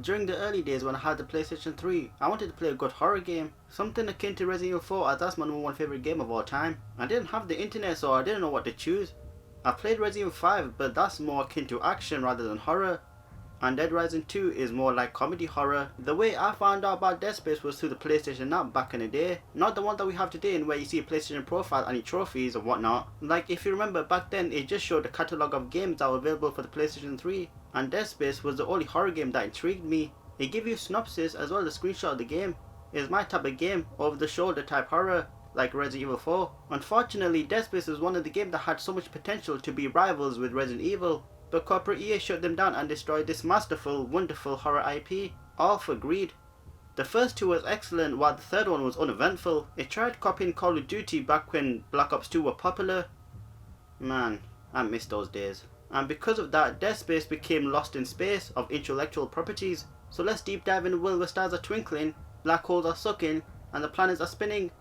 During the early days when I had the PlayStation 3, I wanted to play a good horror game, something akin to Resident Evil 4 as that's my #1 favourite game of all time. I didn't have the internet so I didn't know what to choose. I played Resident Evil 5 but that's more akin to action rather than horror. And Dead Rising 2 is more like comedy horror. The way I found out about Dead Space was through the PlayStation app back in the day. Not the one that we have today in where you see a PlayStation profile and your trophies and whatnot. Like if you remember back then it just showed the catalogue of games that were available for the PlayStation 3. And Dead Space was the only horror game that intrigued me. It gave you a synopsis as well as a screenshot of the game. It's my type of game, over the shoulder type horror, like Resident Evil 4. Unfortunately, Dead Space is one of the games that had so much potential to be rivals with Resident Evil. But corporate EA shut them down and destroyed this masterful, wonderful horror IP, all for greed. The first two was excellent while the third one was uneventful. It tried copying Call of Duty back when Black Ops 2 were popular. Man, I miss those days. And because of that, Dead Space became lost in space of intellectual properties. So let's deep dive in the world where stars are twinkling, black holes are sucking, and the planets are spinning.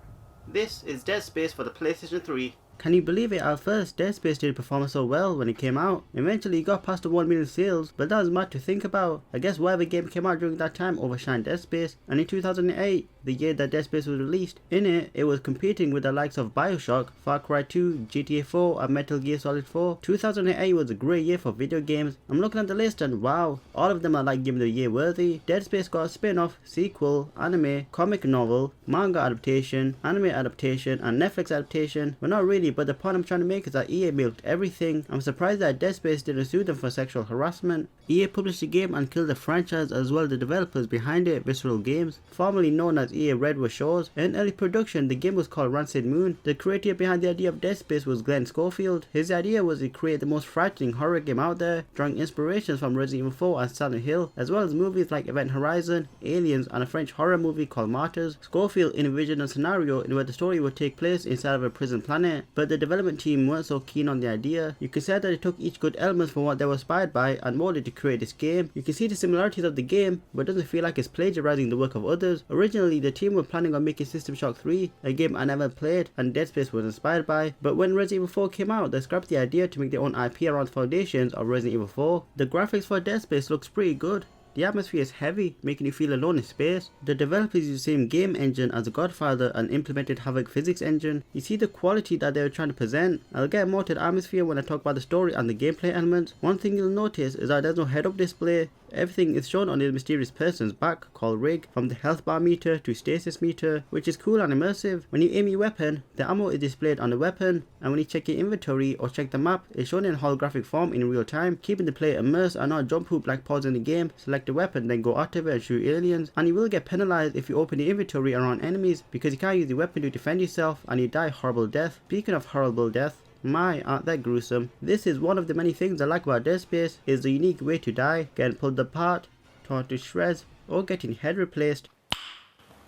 This is Dead Space for the PlayStation 3. Can you believe it, at first Dead Space didn't perform so well when it came out. Eventually it got past the 1 million sales, but that was mad to think about. I guess whatever game came out during that time overshined Dead Space, and in 2008, the year that Dead Space was released, in it was competing with the likes of Bioshock, Far Cry 2, GTA 4 and Metal Gear Solid 4. 2008 was a great year for video games. I'm looking at the list and wow, all of them are like Game of the Year worthy. Dead Space got a spin-off, sequel, anime, comic novel, manga adaptation, anime adaptation and Netflix adaptation. But not really, but the point I'm trying to make is that EA milked everything. I'm surprised that Dead Space didn't sue them for sexual harassment. EA published the game and killed the franchise as well as the developers behind it, Visceral Games, formerly known as EA Redwood Shores. In early production, the game was called Rancid Moon. The creator behind the idea of Dead Space was Glenn Schofield. His idea was to create the most frightening horror game out there, drawing inspirations from Resident Evil 4 and Silent Hill, as well as movies like Event Horizon, Aliens and a French horror movie called Martyrs. Schofield envisioned a scenario in where the story would take place inside of a prison planet, but the development team weren't so keen on the idea. You could say that they took each good elements from what they were inspired by and molded to create this game. You can see the similarities of the game, but it doesn't feel like it's plagiarizing the work of others. Originally, the team were planning on making System Shock 3, a game I never played and Dead Space was inspired by, but when Resident Evil 4 came out, they scrapped the idea to make their own IP around the foundations of Resident Evil 4. The graphics for Dead Space looks pretty good. The atmosphere is heavy, making you feel alone in space. The developers use the same game engine as The Godfather and implemented Havoc physics engine. You see the quality that they were trying to present. I'll get more to the atmosphere when I talk about the story and the gameplay elements. One thing you'll notice is that there's no head-up display. Everything is shown on this mysterious person's back called Rig, from the health bar meter to stasis meter, which is cool and immersive. When you aim your weapon, the ammo is displayed on the weapon, and when you check your inventory or check the map, it's shown in holographic form in real time, keeping the player immersed and not jump hoop like pausing the game. Select the weapon, then go active it and shoot aliens, and you will get penalized if you open the inventory around enemies because you can't use the weapon to defend yourself and you die horrible death. Speaking of horrible death, my, aren't that gruesome. This is one of the many things I like about Dead Space, is the unique way to die, getting pulled apart, torn to shreds, or getting head replaced.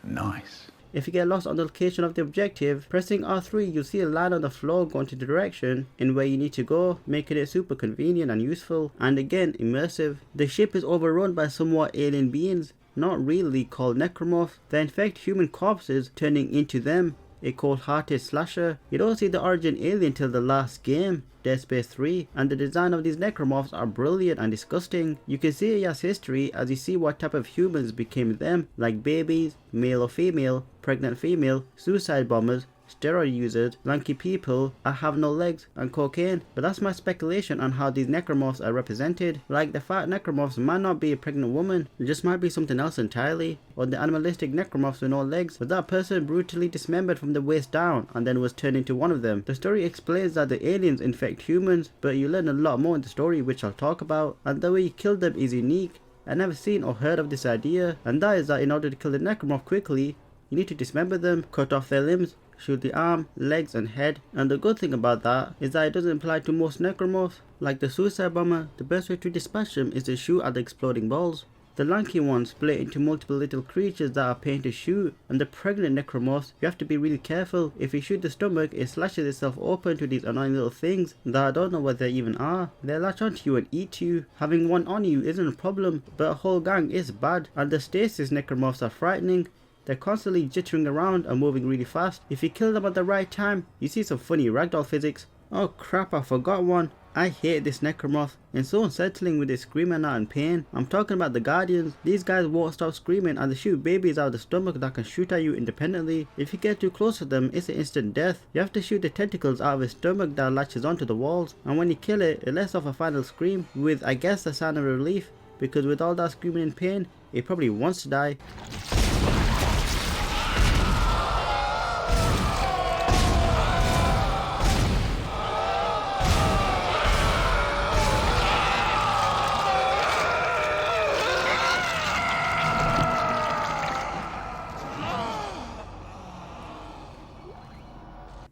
Nice. If you get lost on the location of the objective, pressing R3 you'll see a line on the floor going to the direction in where you need to go, making it super convenient and useful, and again immersive. The ship is overrun by somewhat alien beings, not really, called necromorphs. They infect human corpses, turning into them. A cold-hearted slasher. You don't see the origin alien till the last game, Dead Space 3, and the design of these necromorphs are brilliant and disgusting. You can see Ya's history as you see what type of humans became them, like babies, male or female, pregnant female, suicide bombers, steroid users, lanky people, I have no legs, and cocaine. But that's my speculation on how these necromorphs are represented. Like the fat necromorphs might not be a pregnant woman, it just might be something else entirely. Or the animalistic necromorphs with no legs, was that person brutally dismembered from the waist down and then was turned into one of them. The story explains that the aliens infect humans, but you learn a lot more in the story which I'll talk about, and the way you kill them is unique. I never seen or heard of this idea, and that is that in order to kill the necromorph quickly, you need to dismember them, cut off their limbs, shoot the arm, legs and head. And the good thing about that is that it doesn't apply to most necromorphs. Like the suicide bomber, the best way to dispatch them is to shoot at the exploding balls. The lanky ones split into multiple little creatures that are paid to shoot, and the pregnant necromorphs, you have to be really careful. If you shoot the stomach, it slashes itself open to these annoying little things that I don't know what they even are. They latch onto you and eat you. Having one on you isn't a problem, but a whole gang is bad, and the stasis necromorphs are frightening. They're constantly jittering around and moving really fast. If you kill them at the right time, you see some funny ragdoll physics. Oh crap, I forgot one. I hate this necromorph. It's so unsettling with its screaming out in pain. I'm talking about the guardians. These guys won't stop screaming and they shoot babies out of the stomach that can shoot at you independently. If you get too close to them, it's an instant death. You have to shoot the tentacles out of its stomach that latches onto the walls, and when you kill it, it lets off a final scream with, I guess, a sign of relief, because with all that screaming in pain, it probably wants to die.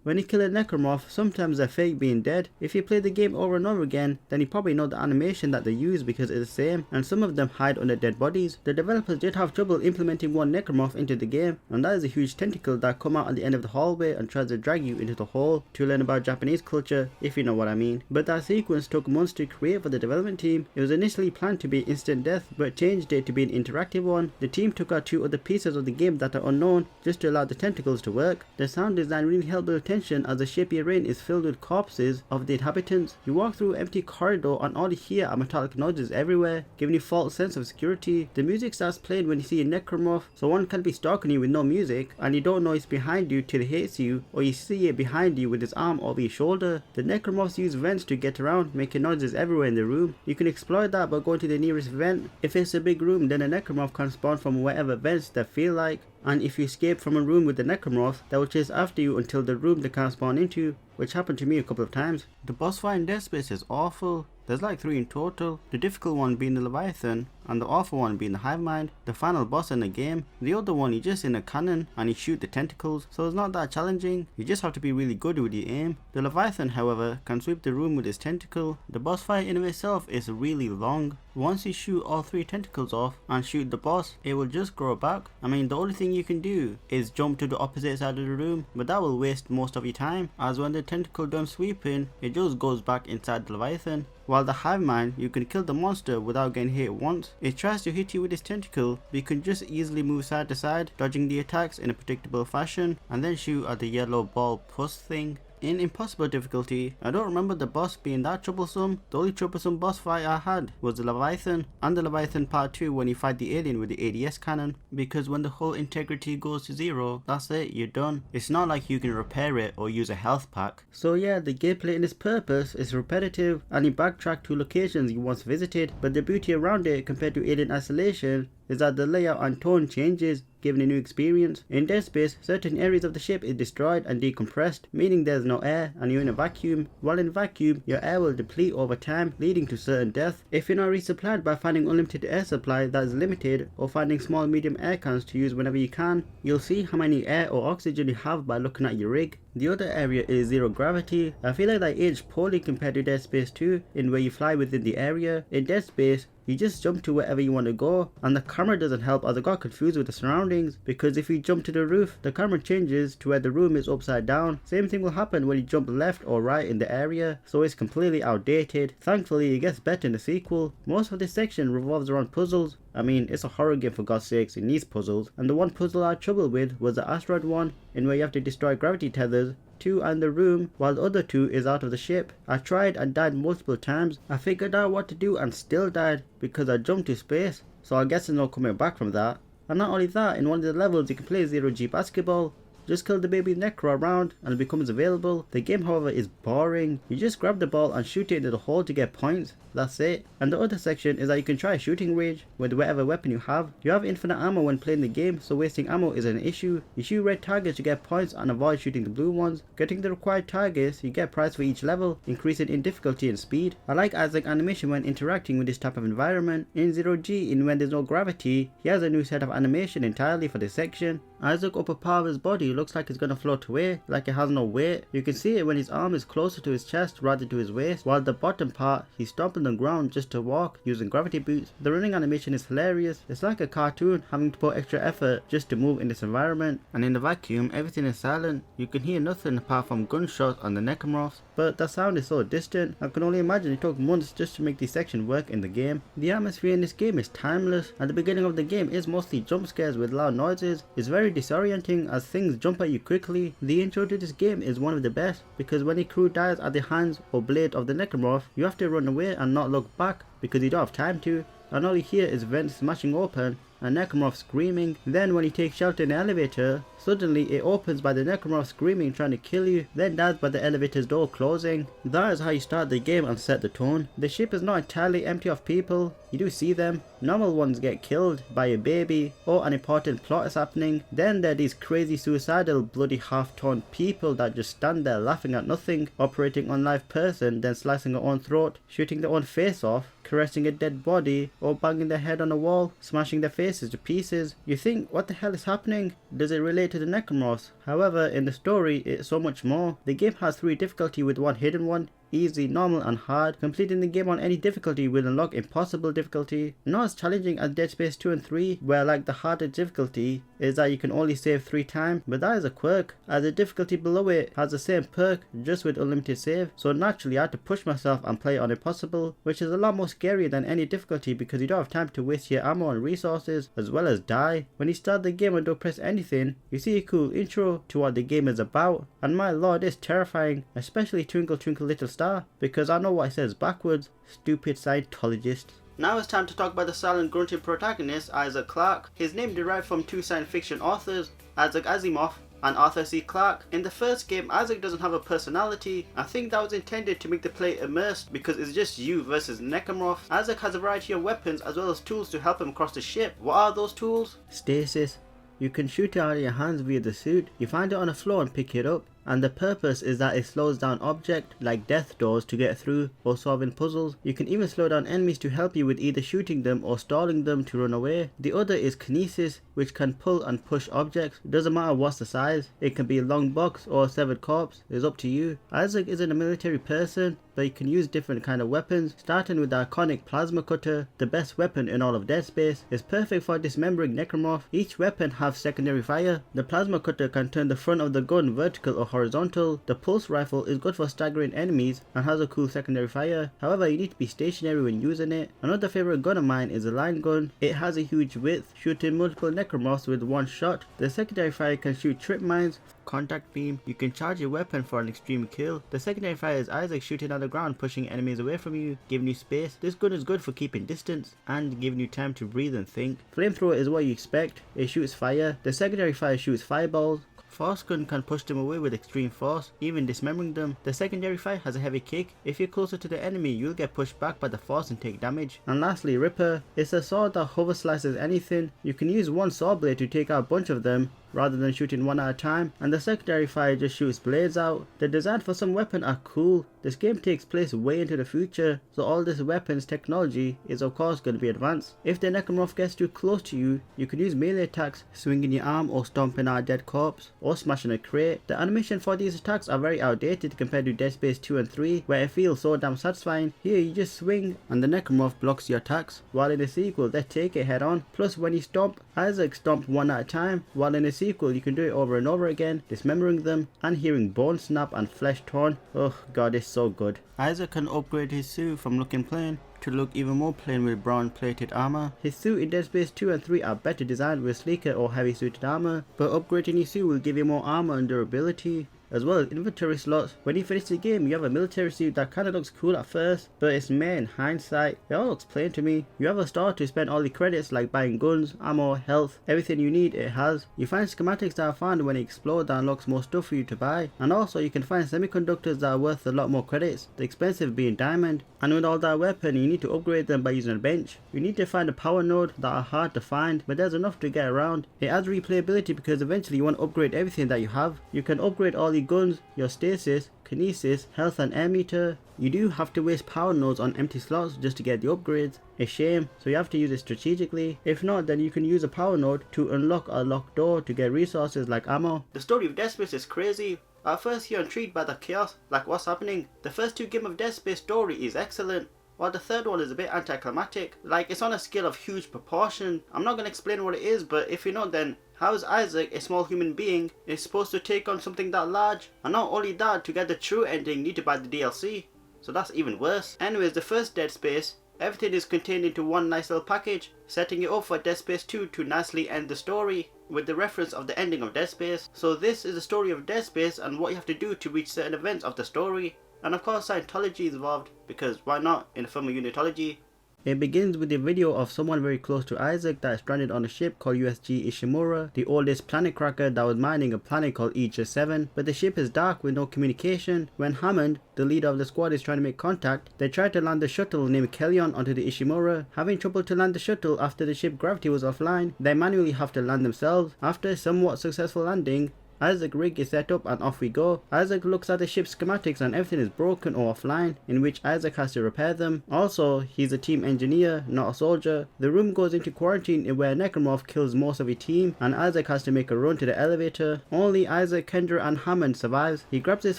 When you kill a necromorph, sometimes they're fake being dead. If you play the game over and over again, then you probably know the animation that they use because it's the same, and some of them hide under dead bodies. The developers did have trouble implementing one necromorph into the game, and that is a huge tentacle that come out at the end of the hallway and tries to drag you into the hole to learn about Japanese culture, if you know what I mean. But that sequence took months to create for the development team. It was initially planned to be instant death, but changed it to be an interactive one. The team took out 2 other pieces of the game that are unknown just to allow the tentacles to work. The sound design really helped build tension as the shapy rain is filled with corpses of the inhabitants. You walk through an empty corridor and all you hear are metallic noises everywhere, giving you a false sense of security. The music starts playing when you see a necromorph, so one can be stalking you with no music and you don't know it's behind you till it hits you, or you see it behind you with its arm over your shoulder. The necromorphs use vents to get around, making noises everywhere in the room. You can exploit that by going to the nearest vent. If it's a big room, then a necromorph can spawn from wherever vents they feel like. And if you escape from a room with the necromorph, they will chase after you until the room they can't spawn into, which happened to me a couple of times. The boss fight in Dead Space is awful. There's like 3 in total, the difficult one being the Leviathan, and the awful one being the Hive Mind, the final boss in the game. The other one, you just in a cannon and you shoot the tentacles, so it's not that challenging, you just have to be really good with your aim. The Leviathan, however, can sweep the room with his tentacle. The boss fight in of itself is really long. Once you shoot all 3 tentacles off and shoot the boss, it will just grow back. I mean, the only thing you can do is jump to the opposite side of the room, but that will waste most of your time, as when the tentacle done sweeping, it just goes back inside the Leviathan. While the Hive Mind, you can kill the monster without getting hit once. It tries to hit you with its tentacle, but you can just easily move side to side, dodging the attacks in a predictable fashion, and then shoot at the yellow ball plus thing. In impossible difficulty, I don't remember the boss being that troublesome. The only troublesome boss fight I had was the Leviathan, and the Leviathan part 2 when you fight the alien with the ADS cannon, because when the hull integrity goes to 0, that's it, you're done. It's not like you can repair it or use a health pack. So yeah, the gameplay in its purpose is repetitive, and you backtrack to locations you once visited, but the beauty around it compared to Alien Isolation is that the layout and tone changes, giving a new experience. In Dead Space, certain areas of the ship is destroyed and decompressed, meaning there's no air and you're in a vacuum. While in vacuum, your air will deplete over time, leading to certain death. If you're not resupplied by finding unlimited air supply that is limited, or finding small medium air cans to use whenever you can, you'll see how many air or oxygen you have by looking at your rig. The other area is zero gravity. I feel like that aged poorly compared to Dead Space 2, in where you fly within the area. In Dead Space, you just jump to wherever you want to go, and the camera doesn't help as I got confused with the surroundings, because if you jump to the roof, the camera changes to where the room is upside down. Same thing will happen when you jump left or right in the area, so it's completely outdated. Thankfully, it gets better in the sequel. Most of this section revolves around puzzles. I mean, it's a horror game for God's sakes, it needs puzzles, and the one puzzle I had trouble with was the asteroid one, in where you have to destroy gravity tethers. 2 are in the room, while the other 2 is out of the ship. I tried and died multiple times. I figured out what to do and still died, because I jumped to space, so I guess there's no coming back from that. And not only that, in one of the levels you can play 0G basketball. Just kill the baby necro around and it becomes available. The game, however, is boring. You just grab the ball and shoot it into the hole to get points. That's it. And the other section is that you can try a shooting range with whatever weapon you have. You have infinite ammo when playing the game, so wasting ammo is an issue. You shoot red targets to get points and avoid shooting the blue ones. Getting the required targets, you get prize for each level, increasing in difficulty and speed. I like Isaac's animation when interacting with this type of environment. In 0G, in when there's no gravity, he has a new set of animation entirely for this section. Isaac's upper part of his body looks like it's gonna float away, like it has no weight. You can see it when his arm is closer to his chest rather to his waist, while the bottom part, he's stomping the ground just to walk using gravity boots. The running animation is hilarious. It's like a cartoon having to put extra effort just to move in this environment. And in the vacuum, everything is silent. You can hear nothing apart from gunshots on the necromorphs, but the sound is so distant. I can only imagine it took months just to make this section work in the game. The atmosphere in this game is timeless. At the beginning of the game is mostly jump scares with loud noises. It's very very disorienting as things jump at you quickly. The intro to this game is one of the best because when a crew dies at the hands or blade of the necromorph, you have to run away and not look back because you don't have time to, and all you hear is vents smashing open and necromorph screaming. Then when you take shelter in the elevator, suddenly it opens by the necromorph screaming trying to kill you, then dies by the elevator's door closing. That is how you start the game and set the tone. The ship is not entirely empty of people, you do see them. Normal ones get killed by a baby or an important plot is happening. Then there are these crazy suicidal bloody half-toned people that just stand there laughing at nothing, operating on live person, then slicing their own throat, shooting their own face off, caressing a dead body, or banging their head on a wall, smashing their faces to pieces. You think, what the hell is happening? Does it relate to the necromorphs? However, in the story, it's so much more. The game has 3 difficulty with one hidden one: easy, normal and hard. Completing the game on any difficulty will unlock impossible difficulty. Not as challenging as Dead Space 2 and 3, where like the harder difficulty is that you can only save 3 times, but that is a quirk, as the difficulty below it has the same perk, just with unlimited save, so naturally I had to push myself and play it on impossible, which is a lot more scary than any difficulty because you don't have time to waste your ammo and resources, as well as die. When you start the game and don't press anything, you see a cool intro to what the game is about, and my lord, it's terrifying, especially Twinkle Twinkle Little Star, because I know what it says backwards. Stupid Scientologist. Now it's time to talk about the silent grunting protagonist, Isaac Clarke. His name derived from 2 science fiction authors, Isaac Asimov and Arthur C. Clarke. In the first game, Isaac doesn't have a personality. I think that was intended to make the player immersed because it's just you versus necromorph. Isaac has a variety of weapons as well as tools to help him across the ship. What are those tools? Stasis. You can shoot it out of your hands via the suit. You find it on the floor and pick it up, and the purpose is that it slows down objects like death doors to get through or solving puzzles. You can even slow down enemies to help you with either shooting them or stalling them to run away. The other is kinesis, which can pull and push objects. It doesn't matter what's the size. It can be a long box or a severed corpse. It's up to you. Isaac isn't a military person, but you can use different kind of weapons, starting with the iconic plasma cutter, the best weapon in all of Dead Space. It's perfect for dismembering necromorph. Each weapon has secondary fire. The plasma cutter can turn the front of the gun vertical or horizontal. The pulse rifle is good for staggering enemies and has a cool secondary fire. However, you need to be stationary when using it. Another favorite gun of mine is a line gun. It has a huge width, shooting multiple necromorphs with one shot. The secondary fire can shoot trip mines, contact beam. You can charge your weapon for an extreme kill. The secondary fire is Isaac shooting on the ground, pushing enemies away from you, giving you space. This gun is good for keeping distance and giving you time to breathe and think. Flamethrower is what you expect. It shoots fire. The secondary fire shoots fireballs. Force gun can push them away with extreme force, even dismembering them. The secondary fire has a heavy kick. If you're closer to the enemy, you'll get pushed back by the force and take damage. And lastly, Ripper. It's a sword that hover slices anything. You can use one saw blade to take out a bunch of them, rather than shooting one at a time, and the secondary fire just shoots blades out. The design for some weapons are cool. This game takes place way into the future, so all this weapons technology is of course going to be advanced. If the necromorph gets too close to you, you can use melee attacks, swinging your arm or stomping out a dead corpse, or smashing a crate. The animation for these attacks are very outdated compared to Dead Space 2 and 3, where it feels so damn satisfying. Here you just swing and the necromorph blocks your attacks, while in the sequel they take it head on. Plus when you stomp, Isaac stomp one at a time, while in the sequel you can do it over and over again, dismembering them and hearing bone snap and flesh torn. Oh god, it's so good. Isaac can upgrade his suit from looking plain to look even more plain with brown plated armor. His suit in Dead Space 2 and 3 are better designed with sleeker or heavy suited armor, but upgrading his suit will give you more armor and durability, as well as inventory slots. When you finish the game, you have a military suit that kinda looks cool at first, but it's meh in hindsight. It all looks plain to me. You have a store to spend all the credits like buying guns, ammo, health, everything you need it has. You find schematics that are found when you explore that unlocks more stuff for you to buy, and also you can find semiconductors that are worth a lot more credits, the expensive being diamond. And with all that weapon, you need to upgrade them by using a bench. You need to find a power node that are hard to find, but there's enough to get around. It adds replayability because eventually you want to upgrade everything that you have. You can upgrade all your guns, your stasis, kinesis, health and air meter. You do have to waste power nodes on empty slots just to get the upgrades. A shame, so you have to use it strategically. If not, then you can use a power node to unlock a locked door to get resources like ammo. The story of Dead Space is crazy. At first you're intrigued by the chaos, like what's happening. The first 2 games of Dead Space story is excellent, while the third one is a bit anticlimactic. Like it's on a scale of huge proportion. I'm not going to explain what it is, but if you know, then how is Isaac, a small human being, is supposed to take on something that large? And not only that, to get the true ending you need to buy the DLC. So that's even worse. Anyways, the first Dead Space Everything is contained into one nice little package, setting it up for Dead Space 2 to nicely end the story with the reference of the ending of Dead Space. So this is the story of Dead Space and what you have to do to reach certain events of the story. And of course Scientology is involved, because why not in a film of Unitology. It begins with a video of someone very close to Isaac that is stranded on a ship called USG Ishimura, the oldest planet cracker that was mining a planet called Aegis 7, but the ship is dark with no communication. When Hammond, the leader of the squad, is trying to make contact, they try to land the shuttle named Kellyon onto the Ishimura. Having trouble to land the shuttle after the ship gravity was offline, they manually have to land themselves. After a somewhat successful landing, Isaac's rig is set up and off we go. Isaac looks at the ship's schematics and everything is broken or offline, in which Isaac has to repair them. Also, he's a team engineer, not a soldier. The room goes into quarantine where Necromorph kills most of his team and Isaac has to make a run to the elevator. Only Isaac, Kendra and Hammond survives. He grabs his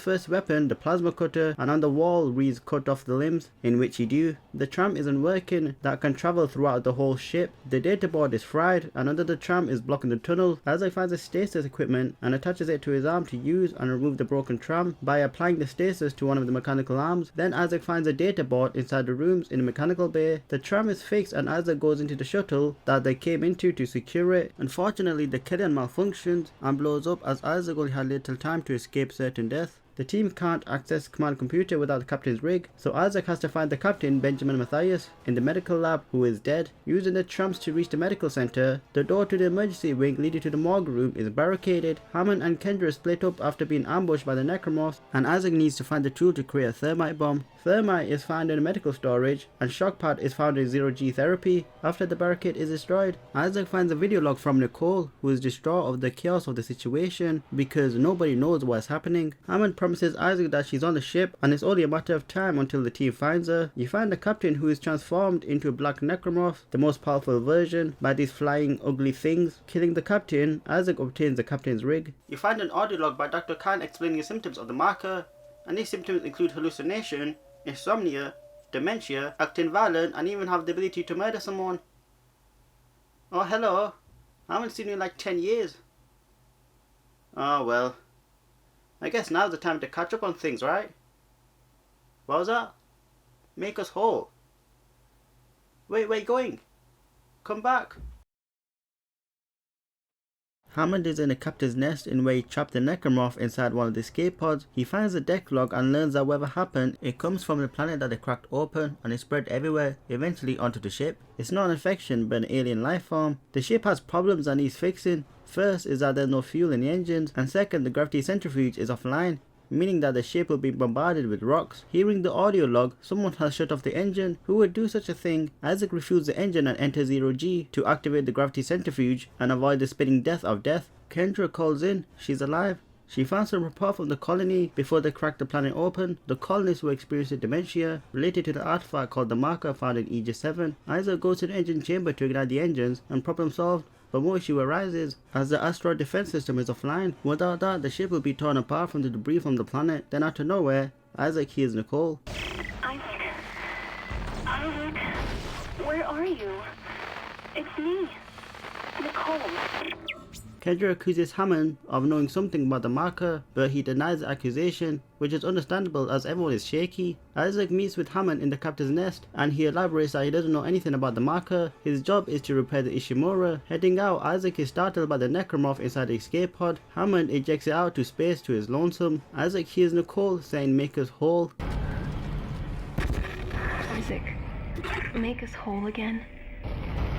first weapon, the plasma cutter, and on the wall reads "cut off the limbs," in which he do. The tram isn't working, that can travel throughout the whole ship. The data board is fried and under the tram is blocking the tunnel. Isaac finds a stasis equipment and attaches it to his arm to use and remove the broken tram by applying the stasis to one of the mechanical arms. Then Isaac finds a data board inside the rooms in the mechanical bay. The tram is fixed and Isaac goes into the shuttle that they came into to secure it. Unfortunately, the Kellyon malfunctions and blows up as Isaac only had little time to escape certain death. The team can't access command computer without the captain's rig, so Isaac has to find the captain, Benjamin Matthias, in the medical lab, who is dead. Using the trams to reach the medical center, the door to the emergency wing leading to the morgue room is barricaded. Hammond and Kendra split up after being ambushed by the Necromorphs, and Isaac needs to find the tool to create a thermite bomb. Thermite is found in the medical storage, and shockpad is found in zero-G therapy. After the barricade is destroyed, Isaac finds a video log from Nicole, who is distraught of the chaos of the situation because nobody knows what's happening. Hammond promises Isaac that she's on the ship and it's only a matter of time until the team finds her. You find the captain, who is transformed into a black necromorph, the most powerful version, by these flying ugly things. Killing the captain, Isaac obtains the captain's rig. You find an audio log by Dr. Khan explaining the symptoms of the marker, and these symptoms include hallucination, insomnia, dementia, acting violent, and even have the ability to murder someone. Oh hello, I haven't seen you in like 10 years. Oh well, I guess now's the time to catch up on things, right? What was that? Make us whole. Wait, where you going? Come back. Hammond is in the captain's nest in where he trapped the necromorph inside one of the escape pods. He finds the deck log and learns that whatever happened, it comes from the planet that they cracked open and it spread everywhere, eventually onto the ship. It's not an infection but an alien life form. The ship has problems and needs fixing. First is that there's no fuel in the engines, and second, the gravity centrifuge is offline, meaning that the ship will be bombarded with rocks. Hearing the audio log, someone has shut off the engine. Who would do such a thing? Isaac refuels the engine and enters zero-G to activate the gravity centrifuge and avoid the spinning death of death. Kendra calls in. She's alive. She found some report from the colony before they cracked the planet open. The colonists were experiencing dementia related to the artifact called the marker found in Aegis 7. Isaac goes to the engine chamber to ignite the engines and problem solved. But more issue arises as the asteroid defense system is offline. Without that, the ship will be torn apart from the debris from the planet. Then out of nowhere, Isaac hears Nicole. Isaac, where are you? It's me, Nicole. Kendra accuses Hammond of knowing something about the marker, but he denies the accusation, which is understandable as everyone is shaky. Isaac meets with Hammond in the captain's nest, and he elaborates that he doesn't know anything about the marker. His job is to repair the Ishimura. Heading out, Isaac is startled by the necromorph inside the escape pod. Hammond ejects it out to space to his lonesome. Isaac hears Nicole saying, "Make us whole." Isaac, make us whole again.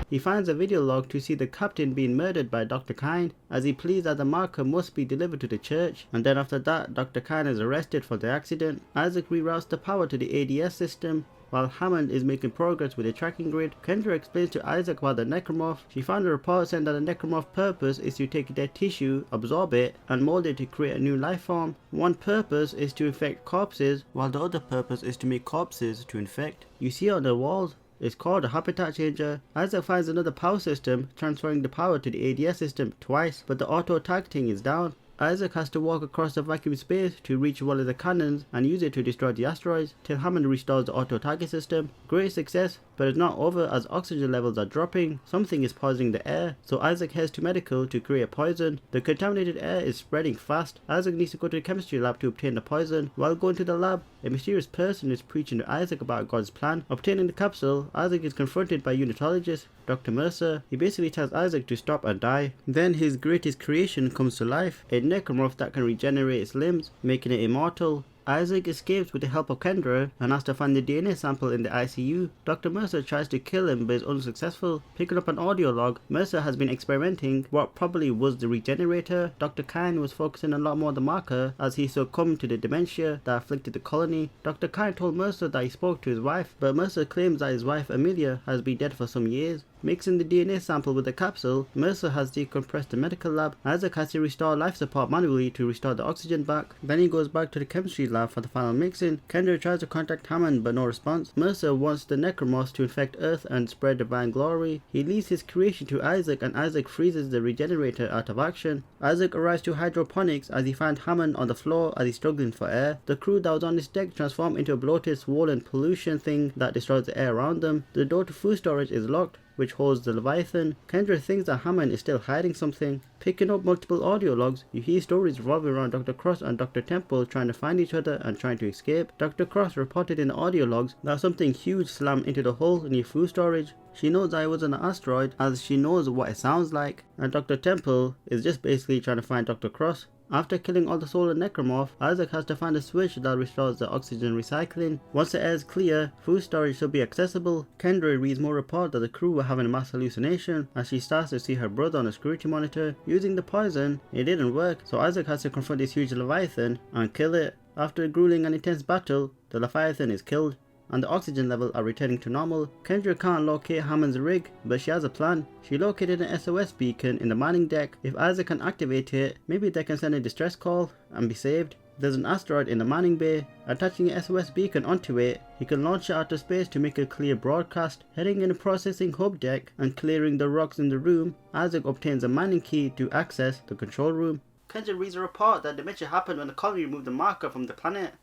He finds a video log to see the captain being murdered by Dr. Kind, as he pleads that the marker must be delivered to the church, and then after that Dr. Kind is arrested for the accident. Isaac reroutes the power to the ADS system, while Hammond is making progress with the tracking grid. Kendra explains to Isaac about the necromorph. She found a report saying that the necromorph's purpose is to take dead tissue, absorb it, and mold it to create a new life form. One purpose is to infect corpses, while the other purpose is to make corpses to infect. You see on the walls, it's called a habitat changer. Isaac finds another power system, transferring the power to the ADS system twice, but the auto tag thing is down. Isaac has to walk across the vacuum space to reach one of the cannons and use it to destroy the asteroids till Hammond restores the auto-target system. Great success, but it's not over as oxygen levels are dropping. Something is poisoning the air, so Isaac heads to medical to create poison. The contaminated air is spreading fast. Isaac needs to go to the chemistry lab to obtain the poison. While going to the lab, a mysterious person is preaching to Isaac about God's plan. Obtaining the capsule, Isaac is confronted by unitologist Dr. Mercer. He basically tells Isaac to stop and die. Then his greatest creation comes to life, a necromorph that can regenerate its limbs, making it immortal. Isaac escapes with the help of Kendra and has to find the DNA sample in the ICU. Dr. Mercer tries to kill him but is unsuccessful. Picking up an audio log, Mercer has been experimenting what probably was the regenerator. Dr. Kine was focusing a lot more on the marker as he succumbed to the dementia that afflicted the colony. Dr. Kine told Mercer that he spoke to his wife, but Mercer claims that his wife Amelia has been dead for some years. Mixing the DNA sample with the capsule, Mercer has decompressed the medical lab. Isaac has to restore life support manually to restore the oxygen back. Then he goes back to the chemistry lab for the final mixing. Kendra tries to contact Hammond but no response. Mercer wants the necromorphs to infect Earth and spread divine glory. He leaves his creation to Isaac and Isaac freezes the regenerator out of action. Isaac arrives to hydroponics as he finds Hammond on the floor as he's struggling for air. The crew that was on his deck transform into a bloated, swollen pollution thing that destroys the air around them. The door to food storage is locked, which holds the Leviathan. Kendra thinks that Hammond is still hiding something. Picking up multiple audio logs, you hear stories revolving around Dr. Cross and Dr. Temple trying to find each other and trying to escape. Dr. Cross reported in the audio logs that something huge slammed into the hull near food storage. She knows that it was an asteroid as she knows what it sounds like, and Dr. Temple is just basically trying to find Dr. Cross. After killing all the solar necromorph, Isaac has to find a switch that restores the oxygen recycling. Once the air is clear, food storage should be accessible. Kendra reads more reports that the crew were having a mass hallucination as she starts to see her brother on a security monitor. Using the poison, it didn't work, so Isaac has to confront this huge Leviathan and kill it. After a grueling and intense battle, the Leviathan is killed and the oxygen levels are returning to normal. Kendra can't locate Hammond's rig, but she has a plan. She located an SOS beacon in the mining deck. If Isaac can activate it, maybe they can send a distress call and be saved. There's an asteroid in the mining bay. Attaching an SOS beacon onto it, he can launch it out of space to make a clear broadcast. Heading in a processing hub deck and clearing the rocks in the room, Isaac obtains a mining key to access the control room. Kendra reads a report that dementia happened when the colony removed the marker from the planet.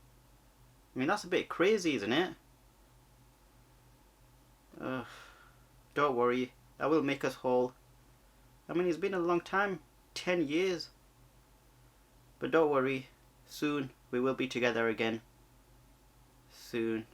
I mean, that's a bit crazy, isn't it? Don't worry, that will make us whole. I mean, it's been a long time, 10 years. But don't worry, soon we will be together again. Soon.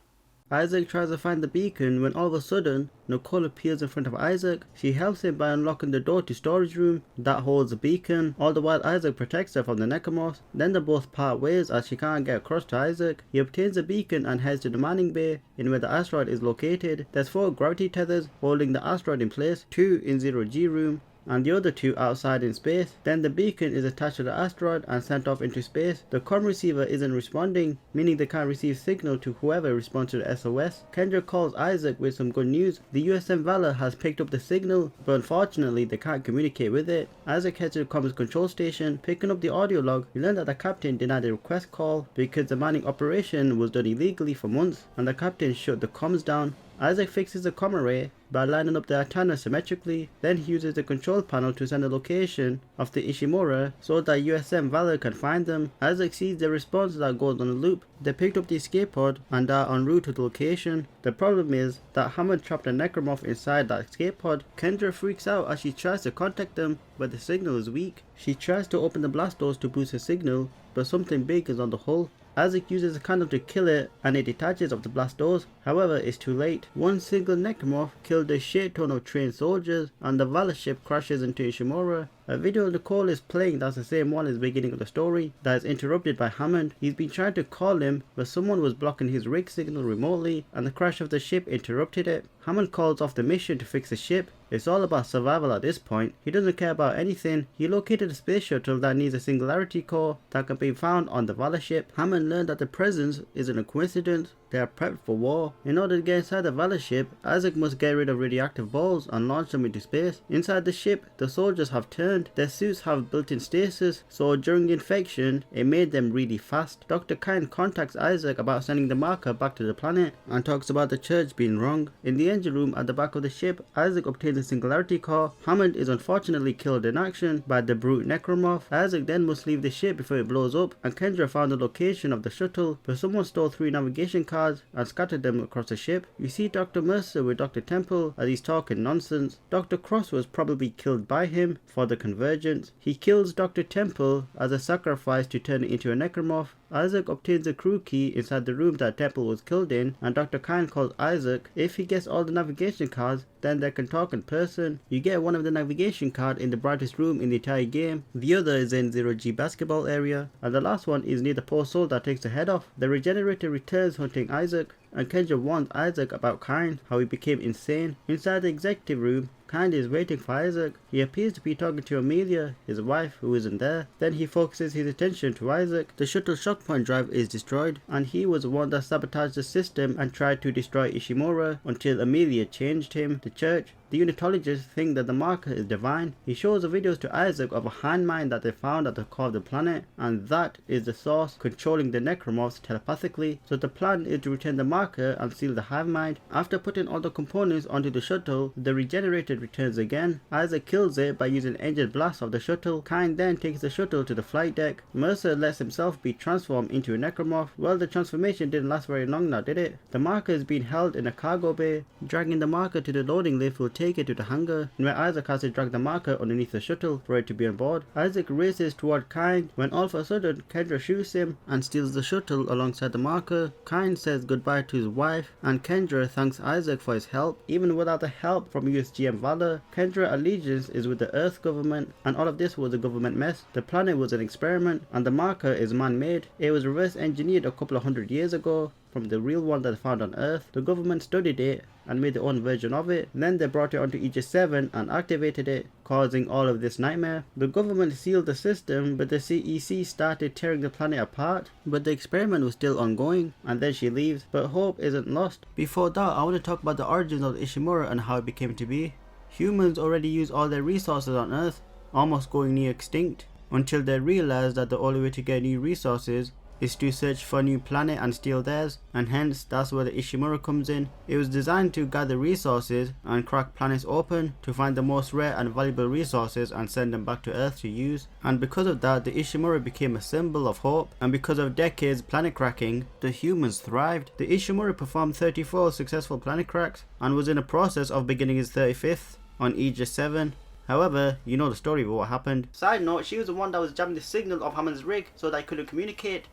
Isaac tries to find the beacon when all of a sudden, Nicole appears in front of Isaac. She helps him by unlocking the door to storage room that holds the beacon, all the while Isaac protects her from the necromorphs. Then they both part ways as she can't get across to Isaac. He obtains the beacon and heads to the mining bay in where the asteroid is located. There's 4 gravity tethers holding the asteroid in place, 2 in 0G room and the other 2 outside in space. Then the beacon is attached to the asteroid and sent off into space. The comm receiver isn't responding, meaning they can't receive signal to whoever responds to the SOS. Kendra calls Isaac with some good news. The USM Valor has picked up the signal, but unfortunately they can't communicate with it. Isaac heads to the comms control station. Picking up the audio log, we learn that the captain denied the request call because the mining operation was done illegally for months and the captain shut the comms down. Isaac fixes the comm array by lining up the antenna symmetrically. Then he uses the control panel to send the location of the Ishimura so that USM Valor can find them. Isaac sees the response that goes on a loop. They picked up the escape pod and are en route to the location. The problem is that Hammond trapped a necromorph inside that escape pod. Kendra freaks out as she tries to contact them, but the signal is weak. She tries to open the blast doors to boost the signal, but something big is on the hull. Isaac uses a candle to kill it and it detaches of the blast doors. However, it's too late. One single necromorph killed a shit ton of trained soldiers and the Valor ship crashes into Ishimura. A video of Nicole is playing that's the same one as the beginning of the story that is interrupted by Hammond. He's been trying to call him but someone was blocking his rig signal remotely and the crash of the ship interrupted it. Hammond calls off the mission to fix the ship. It's all about survival at this point. He doesn't care about anything. He located a space shuttle that needs a singularity core that can be found on the Valor ship. Hammond learned that the presence isn't a coincidence They are prepped for war. In order to get inside the Valor ship, Isaac must get rid of radioactive balls and launch them into space. Inside the ship, the soldiers have turned. Their suits have built-in stasis, so during the infection, it made them really fast. Dr. Kind contacts Isaac about sending the marker back to the planet and talks about the church being wrong. In the engine room at the back of the ship, Isaac obtains a singularity core. Hammond is unfortunately killed in action by the brute necromorph. Isaac then must leave the ship before it blows up, and Kendra found the location of the shuttle, but someone stole 3 navigation cards and scattered them across the ship. You see Dr. Mercer with Dr. Temple as he's talking nonsense. Dr. Cross was probably killed by him for the convergence. He kills Dr. Temple as a sacrifice to turn it into a necromorph. Isaac obtains a crew key inside the room that Temple was killed in, and Dr. Kind calls Isaac. If he gets all the navigation cards, then they can talk in person. You get one of the navigation cards in the brightest room in the entire game. The other is in 0G basketball area, and the last one is near the poor soul that takes the head off. The regenerator returns hunting Isaac, and Kendra warns Isaac about Kind, how he became insane. Inside the executive room, Kind is waiting for Isaac. He appears to be talking to Amelia, his wife, who isn't there. Then he focuses his attention to Isaac. The shuttle shock point drive is destroyed, and he was the one that sabotaged the system and tried to destroy Ishimura until Amelia changed him. The church. The unitologists think that the marker is divine. He shows the videos to Isaac of a hand mine that they found at the core of the planet, and that is the source controlling the necromorphs telepathically. So the plan is to return the marker and seal the hive mind. After putting all the components onto the shuttle, the regenerated returns again. Isaac kills it by using engine blast of the shuttle. Kind then takes the shuttle to the flight deck. Mercer lets himself be transformed into a necromorph. Well, the transformation didn't last very long now, did it? The marker is being held in a cargo bay. Dragging the marker to the loading lift will take it to the hangar, where Isaac has to drag the marker underneath the shuttle for it to be on board. Isaac races toward Kind when all of a sudden Kendra shoots him and steals the shuttle alongside the marker. Kind says goodbye to his wife, and Kendra thanks Isaac for his help. Even without the help from USGM Valor, Kendra allegiance is with the Earth government, and all of this was a government mess. The planet was an experiment, and the marker is man-made. It was reverse engineered a couple of 100 years ago from the real one that they found on Earth. The government studied it and made their own version of it. Then they brought it onto Aegis 7 and activated it, causing all of this nightmare. The government sealed the system, but the CEC started tearing the planet apart. But the experiment was still ongoing, and then she leaves. But hope isn't lost. Before that, I want to talk about the origins of Ishimura and how it became to be. Humans already use all their resources on Earth, almost going near extinct, until they realized that the only way to get new resources is to search for a new planet and steal theirs, and hence that's where the Ishimura comes in. It was designed to gather resources and crack planets open to find the most rare and valuable resources and send them back to Earth to use. And because of that, the Ishimura became a symbol of hope, and because of decades planet cracking, the humans thrived. The Ishimura performed 34 successful planet cracks and was in a process of beginning his 35th on Aegis 7. However, you know the story of what happened. Side note, she was the one that was jamming the signal of Hammond's rig so that he couldn't communicate.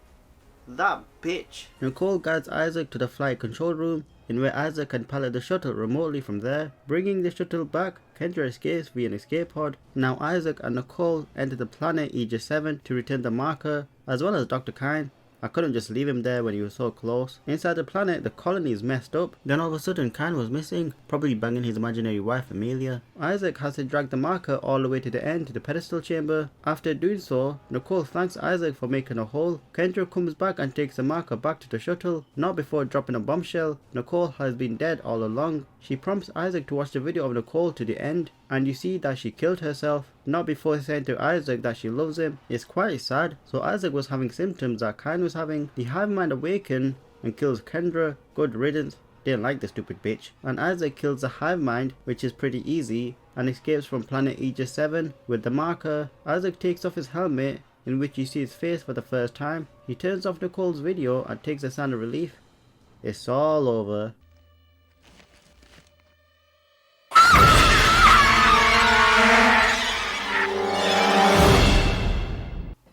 That bitch. Nicole guides Isaac to the flight control room, in where Isaac can pilot the shuttle remotely from there. Bringing the shuttle back, Kendra escapes via an escape pod. Now Isaac and Nicole enter the planet Aegis 7 to return the marker, as well as Dr. Kind. I couldn't just leave him there when he was so close. Inside the planet, the colony is messed up. Then all of a sudden, Kind was missing, probably banging his imaginary wife Amelia. Isaac has to drag the marker all the way to the end to the pedestal chamber. After doing so, Nicole thanks Isaac for making a hole. Kendra comes back and takes the marker back to the shuttle, not before dropping a bombshell. Nicole has been dead all along. She prompts Isaac to watch the video of Nicole to the end, and you see that she killed herself, not before saying to Isaac that she loves him. It's quite sad. So Isaac was having symptoms that Kind was having. The hive mind awakens and kills Kendra. Good riddance. Didn't like the stupid bitch. And Isaac kills the hive mind, which is pretty easy, and escapes from planet Aegis 7 with the marker. Isaac takes off his helmet, in which you see his face for the first time. He turns off Nicole's video and takes a sign of relief. It's all over.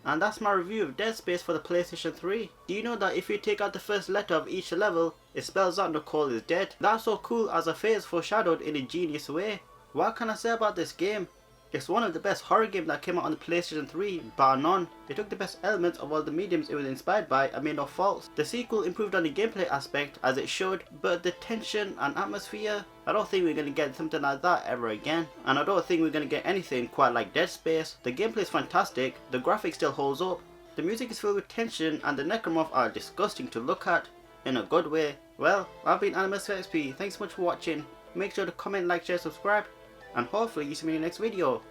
And that's my review of Dead Space for the PlayStation 3. Do you know that if you take out the first letter of each level, it spells out Nicole is dead? That's so cool as a phase foreshadowed in a genius way. What can I say about this game? It's one of the best horror games that came out on the PlayStation 3, bar none. They took the best elements of all the mediums it was inspired by and made no faults. The sequel improved on the gameplay aspect as it should, but the tension and atmosphere, I don't think we're going to get something like that ever again. And I don't think we're going to get anything quite like Dead Space. The gameplay is fantastic, the graphics still holds up, the music is filled with tension, and the necromorphs are disgusting to look at. in a good way. Well, I've been AnimersiveXP. Thanks so much for watching. Make sure to comment, like, share, subscribe, and hopefully you see me in the next video.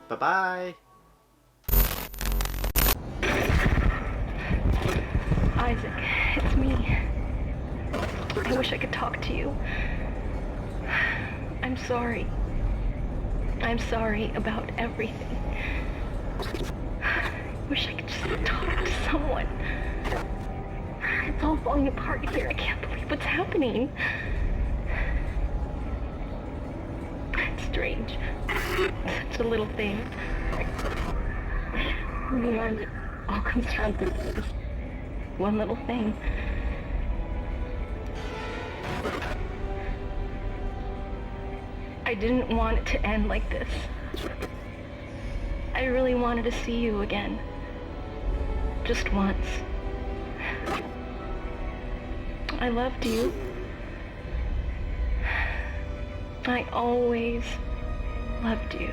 Bye bye. Isaac, it's me. I wish I could talk to you. I'm sorry. I'm sorry about everything. I wish I could just talk to someone. It's all falling apart here. I can't believe what's happening. It's strange. Such a little thing. And it all comes down to this one little thing. I didn't want it to end like this. I really wanted to see you again. Just once. I loved you. I always loved you.